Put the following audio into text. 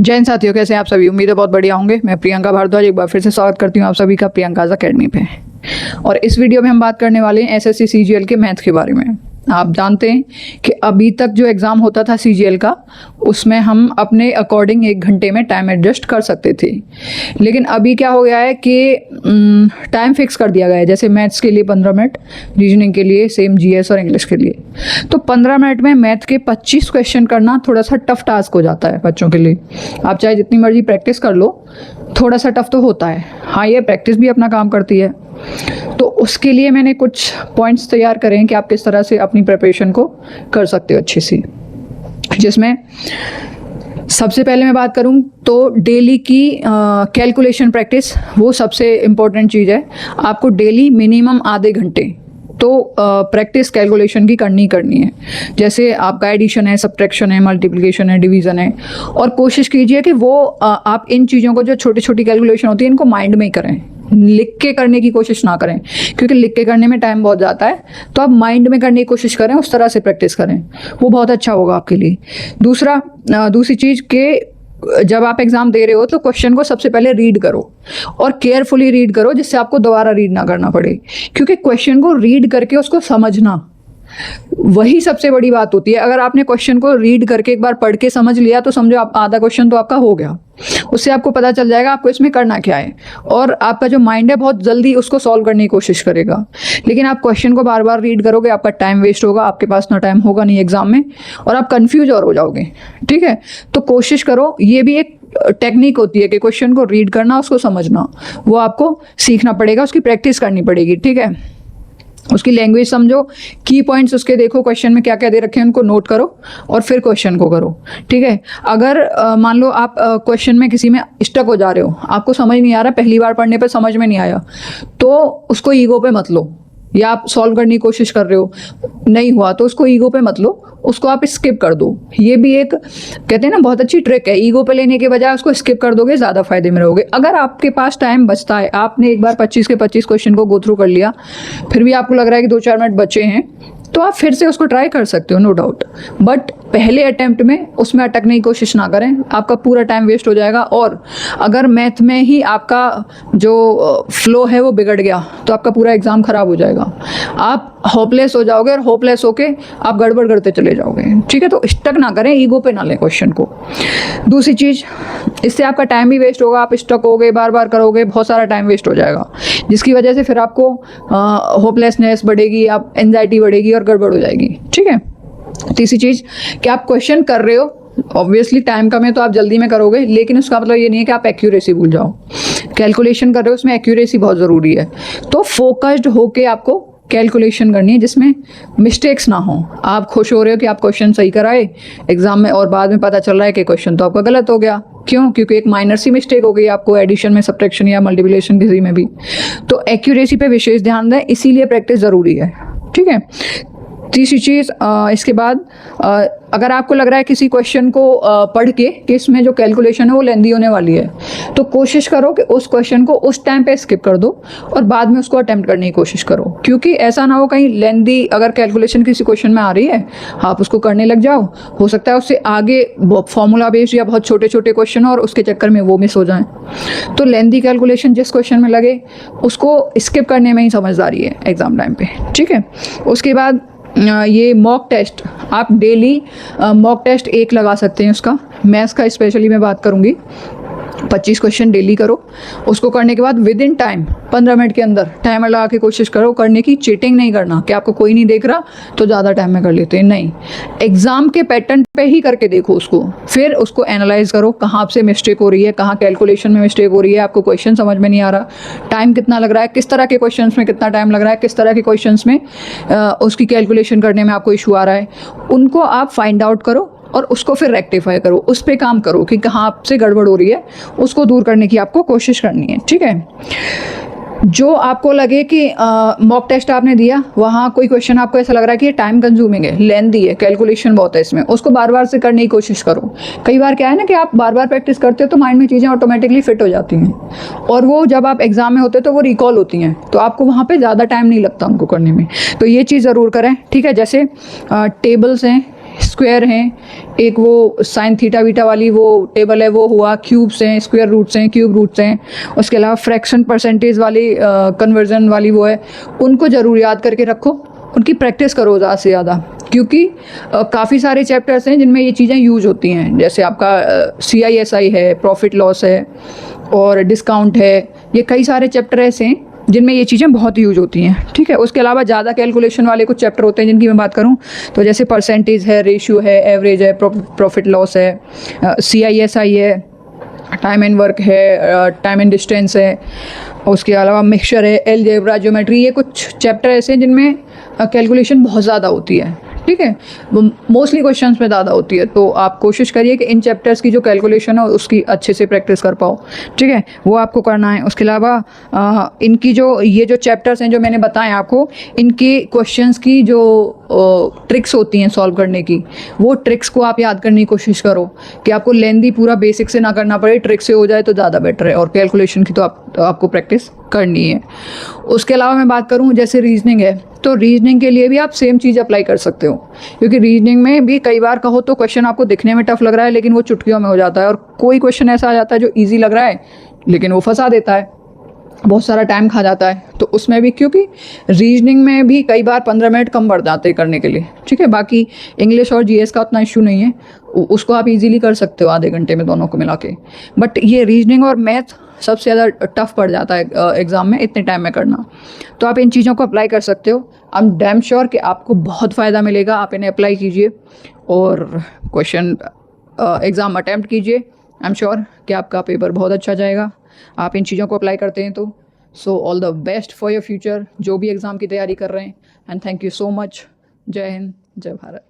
जय हिंद साथियों, कैसे हैं आप सभी। उम्मीद है बहुत बढ़िया होंगे। मैं प्रियंका भारद्वाज एक बार फिर से स्वागत करती हूँ आप सभी का प्रियंकाज़ अकेडमी पे। और इस वीडियो में हम बात करने वाले हैं एसएससी सीजीएल के मैथ के बारे में। आप जानते हैं कि अभी तक जो एग्ज़ाम होता था सीजीएल का, उसमें हम अपने अकॉर्डिंग 1 घंटे में टाइम एडजस्ट कर सकते थे। लेकिन अभी क्या हो गया है कि टाइम फिक्स कर दिया गया है। जैसे मैथ्स के लिए 15 मिनट, रीजनिंग के लिए सेम, जीएस और इंग्लिश के लिए। तो 15 मिनट में मैथ के 25 क्वेश्चन करना थोड़ा सा टफ टास्क हो जाता है बच्चों के लिए। आप चाहे जितनी मर्जी प्रैक्टिस कर लो, थोड़ा सा टफ तो होता है। हाँ, ये प्रैक्टिस भी अपना काम करती है। तो उसके लिए मैंने कुछ पॉइंट्स तैयार करे हैं कि आप किस तरह से अपनी प्रिपरेशन को कर सकते हो अच्छी सी। जिसमें सबसे पहले मैं बात करूं तो डेली की कैलकुलेशन प्रैक्टिस, वो सबसे इम्पोर्टेंट चीज़ है। आपको डेली मिनिमम आधे घंटे तो प्रैक्टिस कैलकुलेशन की करनी है। जैसे आपका एडिशन है, सब्ट्रैक्शन है, मल्टीप्लिकेशन है, डिवीज़न है। और कोशिश कीजिए कि वो आप इन चीज़ों को, जो छोटी छोटी कैलकुलेशन होती है, इनको माइंड में ही करें, लिख के करने की कोशिश ना करें, क्योंकि लिख के करने में टाइम बहुत जाता है। तो आप माइंड में करने की कोशिश करें, उस तरह से प्रैक्टिस करें, वो बहुत अच्छा होगा आपके लिए। दूसरी चीज़ के जब आप एग्जाम दे रहे हो तो क्वेश्चन को सबसे पहले रीड करो और केयरफुली रीड करो, जिससे आपको दोबारा रीड ना करना पड़े। क्योंकि क्वेश्चन को रीड करके उसको समझना, वही सबसे बड़ी बात होती है। अगर आपने क्वेश्चन को रीड करके एक बार पढ़ के समझ लिया तो समझो आप आधा क्वेश्चन तो आपका हो गया। उससे आपको पता चल जाएगा आपको इसमें करना क्या है, और आपका जो माइंड है बहुत जल्दी उसको सॉल्व करने की कोशिश करेगा। लेकिन आप क्वेश्चन को बार बार रीड करोगे, आपका टाइम वेस्ट होगा, आपके पास ना टाइम होगा नहीं एग्जाम में, और आप कंफ्यूज और हो जाओगे। ठीक है, तो कोशिश करो, ये भी एक टेक्निक होती है कि क्वेश्चन को रीड करना, उसको समझना, वो आपको सीखना पड़ेगा, उसकी प्रैक्टिस करनी पड़ेगी। ठीक है, उसकी लैंग्वेज समझो, की पॉइंट्स उसके देखो, क्वेश्चन में क्या क्या दे रखे हैं उनको नोट करो और फिर क्वेश्चन को करो। ठीक है, अगर मान लो आप क्वेश्चन में किसी में स्टक हो जा रहे हो, आपको समझ नहीं आ रहा, पहली बार पढ़ने पे समझ में नहीं आया, तो उसको ईगो पे मत लो। या आप सॉल्व करने की कोशिश कर रहे हो, नहीं हुआ, तो उसको ईगो पे मत लो, उसको आप स्किप कर दो। ये भी एक, कहते हैं ना, बहुत अच्छी ट्रिक है। ईगो पे लेने के बजाय उसको स्किप कर दोगे, ज़्यादा फायदे में रहोगे। अगर आपके पास टाइम बचता है, आपने एक बार 25 के 25 क्वेश्चन को गो थ्रू कर लिया, फिर भी आपको लग रहा है कि 2-4 मिनट बचे हैं, तो आप फिर से उसको ट्राई कर सकते हो, नो डाउट। बट पहले अटेम्प्ट में उसमें अटकने की कोशिश ना करें, आपका पूरा टाइम वेस्ट हो जाएगा। और अगर मैथ में ही आपका जो फ्लो है वो बिगड़ गया, तो आपका पूरा एग्जाम खराब हो जाएगा, आप होपलेस हो जाओगे, और होपलेस होके आप गड़बड़ करते चले जाओगे। ठीक है, तो स्टक ना करें, ईगो पे ना लें क्वेश्चन को। दूसरी चीज़, इससे आपका टाइम भी वेस्ट होगा, आप स्टक होगे, बार बार करोगे, बहुत सारा टाइम वेस्ट हो जाएगा, जिसकी वजह से फिर आपको होपलेसनेस बढ़ेगी, आप एंजाइटी बढ़ेगी और गड़बड़ हो जाएगी। ठीक है, तीसरी चीज़ कि आप क्वेश्चन कर रहे हो, ऑब्वियसली टाइम कम है तो आप जल्दी में करोगे, लेकिन उसका मतलब ये नहीं है कि आप एक्यूरेसी भूल जाओ। कैलकुलेशन कर रहे हो, उसमें एक्यूरेसी बहुत ज़रूरी है। तो फोकस्ड होके आपको कैलकुलेशन करनी है, जिसमें मिस्टेक्स ना हो। आप खुश हो रहे हो कि आप क्वेश्चन सही कराए एग्जाम में, और बाद में पता चल रहा है कि क्वेश्चन तो आपका गलत हो गया। क्यों? क्योंकि एक माइनर सी मिस्टेक हो गई आपको एडिशन में, सब्ट्रैक्शन या मल्टीप्लिकेशन किसी में भी। तो एक्यूरेसी पे विशेष ध्यान दें, इसीलिए प्रैक्टिस ज़रूरी है। ठीक है, तीसरी चीज़, इसके बाद अगर आपको लग रहा है किसी क्वेश्चन को पढ़ के कि इसमें जो कैलकुलेशन है वो लेंदी होने वाली है, तो कोशिश करो कि उस क्वेश्चन को उस टाइम पे स्किप कर दो और बाद में उसको अटेम्प्ट करने की कोशिश करो। क्योंकि ऐसा ना हो कहीं लेंदी अगर कैलकुलेशन किसी क्वेश्चन में आ रही है, आप उसको करने लग जाओ, हो सकता है उससे आगे फॉर्मूला बेस्ड या बहुत छोटे छोटे क्वेश्चन और उसके चक्कर में वो मिस हो जाएं। तो लेंदी कैलकुलेशन जिस क्वेश्चन में लगे उसको स्किप करने में ही समझदारी है एग्जाम टाइम पे। ठीक है, उसके बाद ये मॉक टेस्ट, आप डेली मॉक टेस्ट 1 लगा सकते हैं। उसका मैथ्स का स्पेशली मैं बात करूँगी, 25 क्वेश्चन डेली करो। उसको करने के बाद विद इन टाइम 15 मिनट के अंदर टाइमर लगा के कोशिश करो करने की। चीटिंग नहीं करना कि आपको कोई नहीं देख रहा तो ज़्यादा टाइम में कर लेते हैं, नहीं। एग्जाम के पैटर्न पे ही करके देखो उसको, फिर उसको एनालाइज करो कहाँ आपसे मिस्टेक हो रही है, कहाँ कैलकुलेशन में मिस्टेक हो रही है, आपको क्वेश्चन समझ में नहीं आ रहा, टाइम कितना लग रहा है, किस तरह के क्वेश्चन में कितना टाइम लग रहा है, किस तरह के क्वेश्चन में उसकी कैलकुलेशन करने में आपको इशू आ रहा है, उनको आप फाइंड आउट करो और उसको फिर रेक्टिफाई करो, उस पर काम करो कि कहाँ आपसे गड़बड़ हो रही है, उसको दूर करने की आपको कोशिश करनी है। ठीक है, जो आपको लगे कि मॉक टेस्ट आपने दिया, वहाँ कोई क्वेश्चन आपको ऐसा लग रहा है कि ये टाइम कंज्यूमिंग है, लेंथी है, कैलकुलेशन बहुत है इसमें, उसको बार बार से करने की कोशिश करो। कई बार क्या है ना कि आप बार बार प्रैक्टिस करते हो तो माइंड में चीज़ें ऑटोमेटिकली फिट हो जाती हैं, और वो जब आप एग्जाम में होते हो तो वो रिकॉल होती हैं, तो आपको वहाँ पर ज़्यादा टाइम नहीं लगता उनको करने में। तो ये चीज़ ज़रूर करें। ठीक है, जैसे टेबल्स हैं स्क्वायर हैं, एक वो साइन थीटा वीटा वाली वो टेबल है वो हुआ, क्यूब्स हैं, स्क्वायर रूट्स हैं, क्यूब रूट्स हैं, उसके अलावा फ्रैक्शन परसेंटेज वाली कन्वर्जन वाली वो है, उनको ज़रूर याद करके रखो, उनकी प्रैक्टिस करो ज़्यादा से ज़्यादा, क्योंकि काफ़ी सारे चैप्टर्स हैं जिनमें ये चीज़ें यूज होती हैं, जैसे आपका CISI है, प्रॉफिट लॉस है और डिस्काउंट है, ये कई सारे चैप्टर ऐसे हैं जिनमें ये चीज़ें बहुत यूज होती हैं, ठीक है। उसके अलावा ज़्यादा कैलकुलेशन वाले कुछ चैप्टर होते हैं जिनकी मैं बात करूँ तो जैसे परसेंटेज है, रेशियो है, एवरेज है, प्रॉफिट लॉस है, CISI है, टाइम एंड वर्क है, टाइम एंड डिस्टेंस है, उसके अलावा मिक्सचर है, अलजेब्रा, ज्योमेट्री, ये कुछ चैप्टर ऐसे हैं जिनमें कैलकुलेशन बहुत ज़्यादा होती है, ठीक है, मोस्टली क्वेश्चंस में ज़्यादा होती है। तो आप कोशिश करिए कि इन चैप्टर्स की जो कैलकुलेशन है उसकी अच्छे से प्रैक्टिस कर पाओ, ठीक है, वो आपको करना है। उसके अलावा इनकी जो ये जो चैप्टर्स हैं जो मैंने बताए आपको, इनके क्वेश्चंस की जो ट्रिक्स होती हैं सॉल्व करने की, वो ट्रिक्स को आप याद करने की कोशिश करो कि आपको लेंदी पूरा बेसिक से ना करना पड़े, ट्रिक से हो जाए तो ज़्यादा बेटर है। और कैलकुलेशन की तो आपको प्रैक्टिस करनी है। उसके अलावा मैं बात करूँ जैसे रीजनिंग है, तो रीजनिंग के लिए भी आप सेम चीज़ अप्लाई कर सकते हो, क्योंकि रीजनिंग में भी कई बार कहो तो क्वेश्चन आपको दिखने में टफ लग रहा है लेकिन वो चुटकियों में हो जाता है, और कोई क्वेश्चन ऐसा आ जाता है जो ईजी लग रहा है लेकिन वो फंसा देता है, बहुत सारा टाइम खा जाता है। तो उसमें भी, क्योंकि रीजनिंग में भी कई बार 15 मिनट कम पड़ जाते हैं करने के लिए, ठीक है। बाकी इंग्लिश और GS का उतना इशू नहीं है, उसको आप इजीली कर सकते हो आधे घंटे में दोनों को मिला के, बट ये रीजनिंग और मैथ सबसे ज़्यादा टफ पड़ जाता है एग्ज़ाम में इतने टाइम में करना। तो आप इन चीज़ों को अप्लाई कर सकते हो। आई एम डैम श्योर कि आपको बहुत फ़ायदा मिलेगा, आप इन्हें अप्लाई कीजिए और क्वेश्चन एग्ज़ाम अटैम्प्ट कीजिए। आई एम श्योर कि आपका पेपर बहुत अच्छा जाएगा, आप इन चीज़ों को अप्लाई करते हैं तो। So all the best for your future, जो भी एग्ज़ाम की तैयारी कर रहे हैं, and thank you so much. जय हिंद, जय भारत।